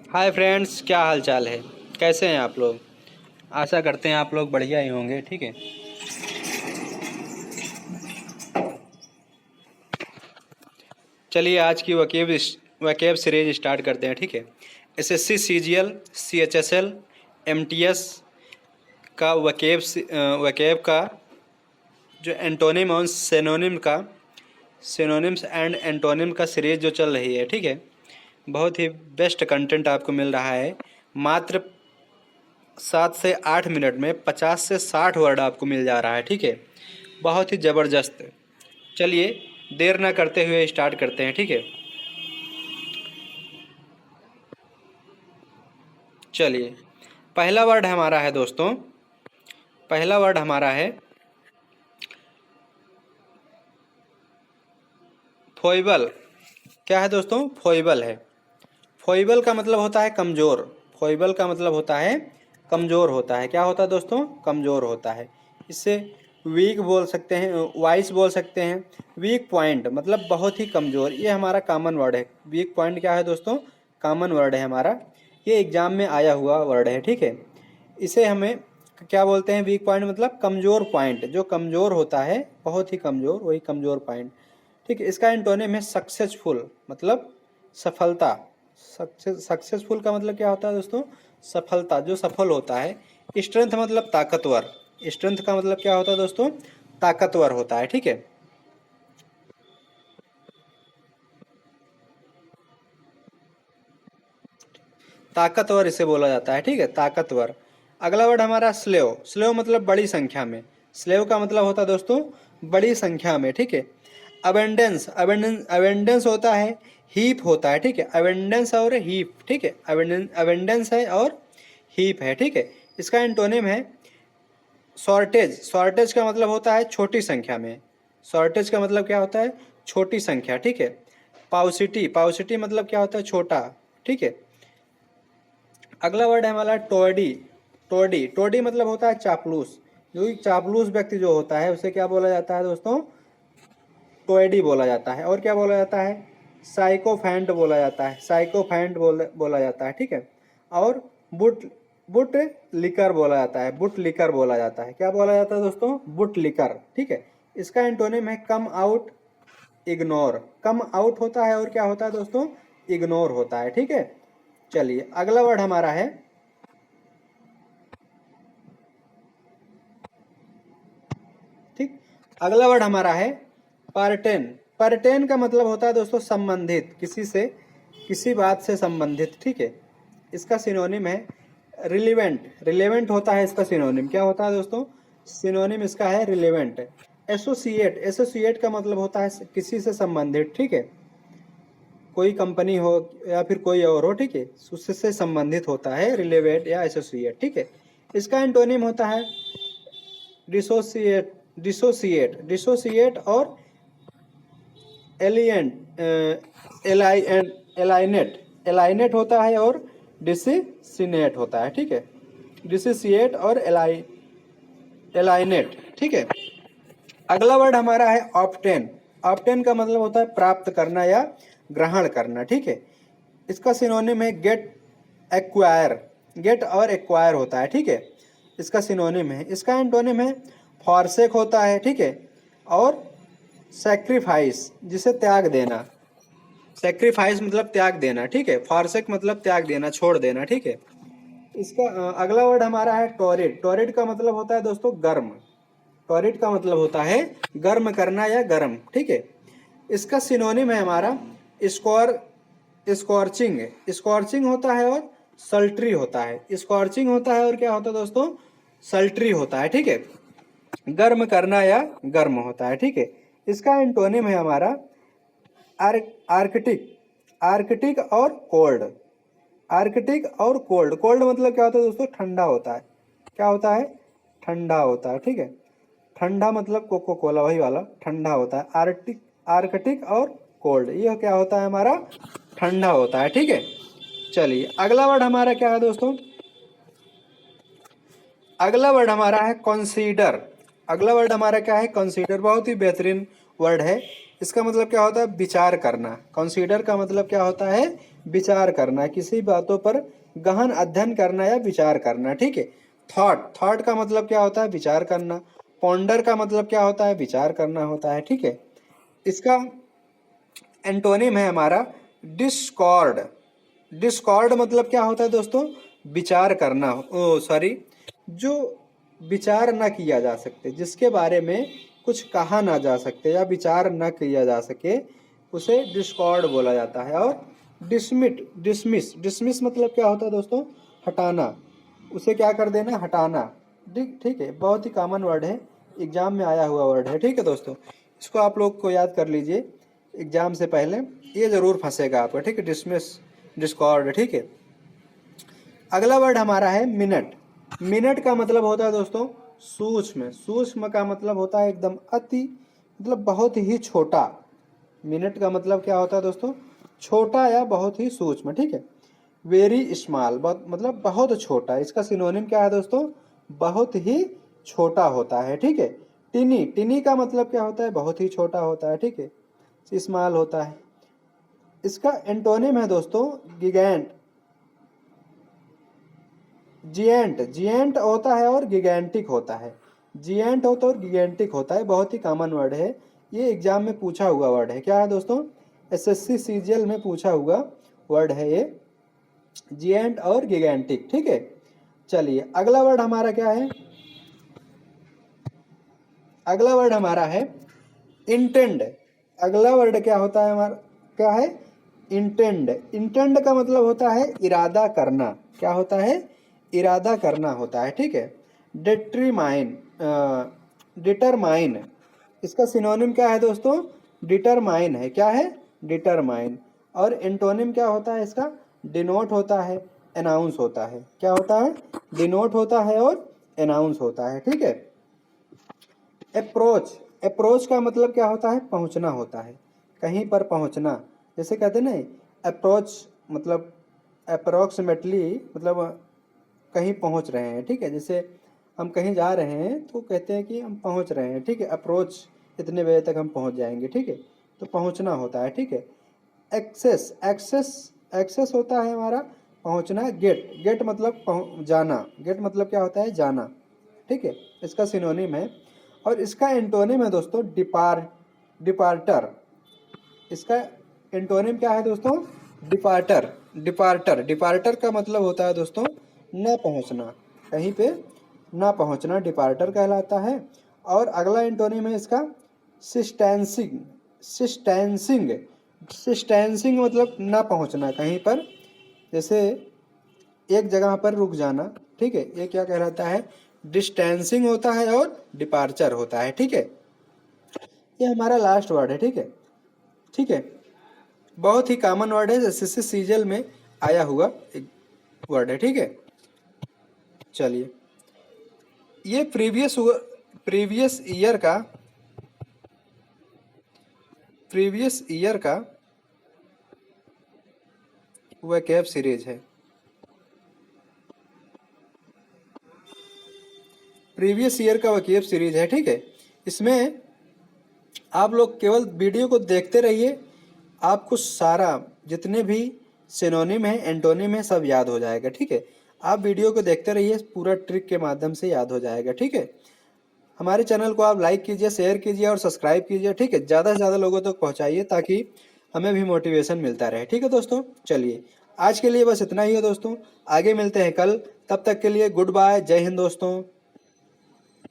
Hi friends, क्या हाल चाल है। कैसे हैं आप लोग। आशा करते हैं आप लोग बढ़िया ही होंगे। ठीक है, चलिए आज की वकेब सीरीज स्टार्ट करते हैं। ठीक है, एसएससी सीजीएल सीएचएसएल एमटीएस का वकेब का जो एंटोनिम और सिनोनिम्स एंड एंटोनिम का सीरीज जो चल रही है। ठीक है, बहुत ही बेस्ट कंटेंट आपको मिल रहा है। मात्र 7 से 8 मिनट में 50 से 60 वर्ड आपको मिल जा रहा है। ठीक है, बहुत ही ज़बरदस्त। चलिए देर ना करते हुए स्टार्ट करते हैं। ठीक है, चलिए पहला वर्ड हमारा है दोस्तों, पहला वर्ड हमारा है फोइबल। क्या है दोस्तों? फोइबल है। फोइबल का मतलब होता है कमज़ोर। फोइबल का मतलब होता है कमज़ोर होता है। क्या होता है दोस्तों? कमज़ोर होता है। इससे वीक बोल सकते हैं, वाइस बोल सकते हैं। वीक पॉइंट मतलब बहुत ही कमज़ोर। ये हमारा कॉमन वर्ड है। वीक पॉइंट क्या है दोस्तों? कॉमन वर्ड है हमारा। ये एग्ज़ाम में आया हुआ वर्ड है। ठीक है, इसे हमें क्या बोलते हैं? वीक पॉइंट मतलब कमज़ोर पॉइंट। जो कमज़ोर होता है, बहुत ही कमज़ोर, वही कमज़ोर पॉइंट। ठीक है, इसका एंटोनिम है सक्सेसफुल, मतलब सफलता। सक्सेसफुल का मतलब क्या होता है दोस्तों? सफलता, जो सफल होता है। स्ट्रेंथ मतलब ताकतवर। स्ट्रेंथ का मतलब क्या होता है दोस्तों? ताकतवर होता है। ठीक है, ताकतवर इसे बोला जाता है। ठीक है, ताकतवर। अगला वर्ड हमारा स्लेव। स्लेव मतलब बड़ी संख्या में। स्लेव का मतलब होता है दोस्तों बड़ी संख्या में। ठीक है, अबेंडेंस, अबेंडेंस होता है, हीप होता है। ठीक है, अबेंडेंस और हीप। ठीक है, अबेंडेंस है और हीप है। ठीक है, इसका एंटोनिम है शॉर्टेज। शॉर्टेज का मतलब होता है छोटी संख्या में। शॉर्टेज का मतलब क्या होता है? छोटी संख्या। ठीक है, पाउसिटी, पाउसिटी मतलब क्या होता है? छोटा। ठीक है, अगला वर्ड है हमारा टोडी। टोडी, टोडी मतलब होता है चापलूस। जो चापलूस व्यक्ति जो होता है उसे क्या बोला जाता है दोस्तों? टोएडी बोला जाता है। और क्या बोला जाता है? साइकोफैंट बोला जाता है। साइकोफैंट बोला जाता है। ठीक है, और बुट बुट लिकर बोला जाता है। बुट लिकर बोला जाता है। क्या बोला जाता है दोस्तों? बुट लिकर। ठीक है, इसका एंटोनिम है come out, ignore. Come out होता है और क्या होता है दोस्तों? इग्नोर होता है। ठीक है, चलिए अगला वर्ड हमारा है ठीक, अगला वर्ड हमारा है परटेन। परटेन का मतलब होता है दोस्तों संबंधित, किसी से, किसी बात से संबंधित। ठीक है, इसका सिनोनिम है रिलेवेंट। रिलेवेंट होता है इसका सिनोनिम। क्या होता है दोस्तों? सिनोनिम इसका है रिलेवेंट। एसोसिएट, एसोसिएट का मतलब होता है किसी से संबंधित। ठीक है, कोई कंपनी हो या फिर कोई और हो। ठीक है, उससे संबंधित होता है रिलेवेंट या एसोसिएट। ठीक है, इसका एंटोनिम होता है डिसोसिएट। डिसोसिएट, डिसोसिएट और एलिएंट, एलाइनेट। एलाइनेट होता है और डिसिसिनेट होता है। ठीक है, डिसिसिएट और एलाइनेट। ठीक है, अगला वर्ड हमारा है ऑब्टेन। ऑब्टेन का मतलब होता है प्राप्त करना या ग्रहण करना। ठीक है, इसका सिनोनिम है गेट, एक्वायर। गेट और एक्वायर होता है। ठीक है, इसका सिनोनिम है। इसका एंटोनिम है फॉरसेक होता है। ठीक है, और सेक्रीफाइस, जिसे त्याग देना। सेक्रीफाइस मतलब त्याग देना। ठीक है, फॉरसेक मतलब त्याग देना, छोड़ देना। ठीक है, इसका अगला वर्ड हमारा है टॉरिड। टॉरिड का मतलब होता है दोस्तों गर्म। टॉरिड का मतलब होता है गर्म करना या गर्म। ठीक है, इसका सिनोनिम है हमारा स्कॉर, स्कॉर्चिंग। स्कॉर्चिंग होता है और सल्ट्री होता है। स्कॉर्चिंग होता है और क्या होता है दोस्तों? सल्ट्री होता है। ठीक है, गर्म करना या गर्म होता है। ठीक है, इसका एंटोनिम है हमारा आर्कटिक। आर्कटिक और कोल्ड। आर्कटिक और कोल्ड। कोल्ड मतलब क्या होता है दोस्तों? ठंडा होता है। क्या होता है? ठंडा होता है। ठीक है, ठंडा मतलब कोको कोला, वही वाला ठंडा होता है। आर्कटिक, आर्कटिक और कोल्ड, ये क्या होता है हमारा? ठंडा होता है। ठीक है, चलिए अगला वर्ड हमारा क्या है दोस्तों? अगला वर्ड हमारा है कंसीडर। अगला वर्ड हमारा क्या है? कंसीडर। बहुत ही बेहतरीन वर्ड है। इसका मतलब क्या होता है? विचार करना। कंसीडर का मतलब क्या होता है? विचार करना, किसी बातों पर गहन अध्ययन करना या विचार करना, ठीक है। थॉट का मतलब क्या होता है? विचार करना। पॉन्डर का मतलब क्या होता है? विचार करना होता है, ठीक है। इसका एंटोनिम है हमारा डिस्कॉर्ड। डिस्कॉर्ड मतलब क्या होता है दोस्तों? विचार करना, ओ सॉरी, जो विचार न किया जा सकते, जिसके बारे में कुछ कहा ना जा सकते या विचार न किया जा सके, उसे डिस्कॉर्ड बोला जाता है। और डिसमिस मतलब क्या होता है दोस्तों? हटाना, उसे क्या कर देना? हटाना, ठीक है। बहुत ही कॉमन वर्ड है, एग्जाम में आया हुआ वर्ड है, ठीक है दोस्तों। इसको आप लोग को याद कर लीजिए एग्जाम से पहले, ये जरूर फंसेगा आपका, ठीक है। डिसमिस, डिस्कॉर्ड, ठीक है। अगला वर्ड हमारा है मिनट। मिनट का मतलब होता है दोस्तों सूक्ष्म। सूक्ष्म का मतलब होता है एकदम अति, मतलब बहुत ही छोटा। मिनट का मतलब क्या होता है दोस्तों? छोटा या बहुत ही सूक्ष्म, ठीक है। वेरी स्मॉल, बहुत मतलब बहुत छोटा। इसका सिनोनिम क्या है दोस्तों? बहुत ही छोटा होता है, ठीक है। टिनी, टिनी का मतलब क्या होता है? बहुत ही छोटा होता है, ठीक है। स्मॉल होता है। इसका एंटोनिम है दोस्तों गिगैंट। जिएंट, जिएंट होता है और गिगैंटिक होता है। जिएंट होता है और गिगैंटिक होता है, बहुत ही कॉमन वर्ड है। ये एग्जाम में पूछा हुआ वर्ड है। क्या है दोस्तों? एसएससी सीजीएल में पूछा हुआ वर्ड है ये, जिएंट और गिगैंटिक, ठीक है। चलिए अगला वर्ड हमारा क्या है? अगला वर्ड हमारा है इंटेंड। अगला वर्ड क्या होता है हमारा? क्या है? इंटेंड। इंटेंड का मतलब होता है इरादा करना। क्या होता है? इरादा करना होता है, ठीक है। डिटरमाइन, डिटरमाइन, इसका सिनोनिम क्या है दोस्तों? डिटरमाइन है। क्या है? डिटरमाइन। और एंटोनिम क्या होता है इसका? डिनोट होता है, अनाउंस होता है। क्या होता है? डिनोट होता है और अनाउंस होता है, ठीक है। अप्रोच, अप्रोच का मतलब क्या होता है? पहुंचना होता है, कहीं पर पहुंचना। जैसे कहते हैं ना अप्रोच, मतलब अप्रोक्सीमेटली, मतलब कहीं पहुंच रहे हैं, ठीक है। जैसे हम कहीं जा रहे हैं तो कहते हैं कि हम पहुंच रहे हैं, ठीक है। अप्रोच, इतने बजे तक हम पहुंच जाएंगे, ठीक है। तो पहुंचना होता है, ठीक है। एक्सेस, एक्सेस, एक्सेस होता है हमारा पहुंचना। गेट, गेट मतलब जाना। गेट मतलब क्या होता है? जाना, ठीक है। इसका सिनोनिम है। और इसका एंटोनिम है दोस्तों डिपार्टर। इसका एंटोनिम क्या है दोस्तों? डिपार्टर। डिपार्टर, डिपार्टर का मतलब होता है दोस्तों न पहुंचना, कहीं पे न पहुंचना डिपार्टर कहलाता है। और अगला एंटोनिम है इसका सिस्टेंसिंग। सिस्टेंसिंग, सिस्टेंसिंग मतलब न पहुंचना कहीं पर, जैसे एक जगह पर रुक जाना, ठीक है। ये क्या कहलाता है? डिस्टेंसिंग होता है और डिपार्चर होता है, ठीक है। ये हमारा लास्ट वर्ड है, ठीक है। ठीक है, बहुत ही कॉमन वर्ड है, एसएससी सीजीएल में आया हुआ एक वर्ड है, ठीक है। चलिए, ये प्रीवियस ईयर का वैकेब सीरीज है। प्रीवियस ईयर का वैकेब सीरीज है, ठीक है। इसमें आप लोग केवल वीडियो को देखते रहिए, आपको सारा जितने भी सिनोनिम है, एंटोनिम है, सब याद हो जाएगा, ठीक है। आप वीडियो को देखते रहिए, पूरा ट्रिक के माध्यम से याद हो जाएगा, ठीक है। हमारे चैनल को आप लाइक कीजिए, शेयर कीजिए और सब्सक्राइब कीजिए, ठीक है। ज़्यादा से ज़्यादा लोगों तक पहुंचाइए ताकि हमें भी मोटिवेशन मिलता रहे, ठीक है दोस्तों। चलिए, आज के लिए बस इतना ही है दोस्तों, आगे मिलते हैं कल। तब तक के लिए गुड बाय, जय हिंद दोस्तों।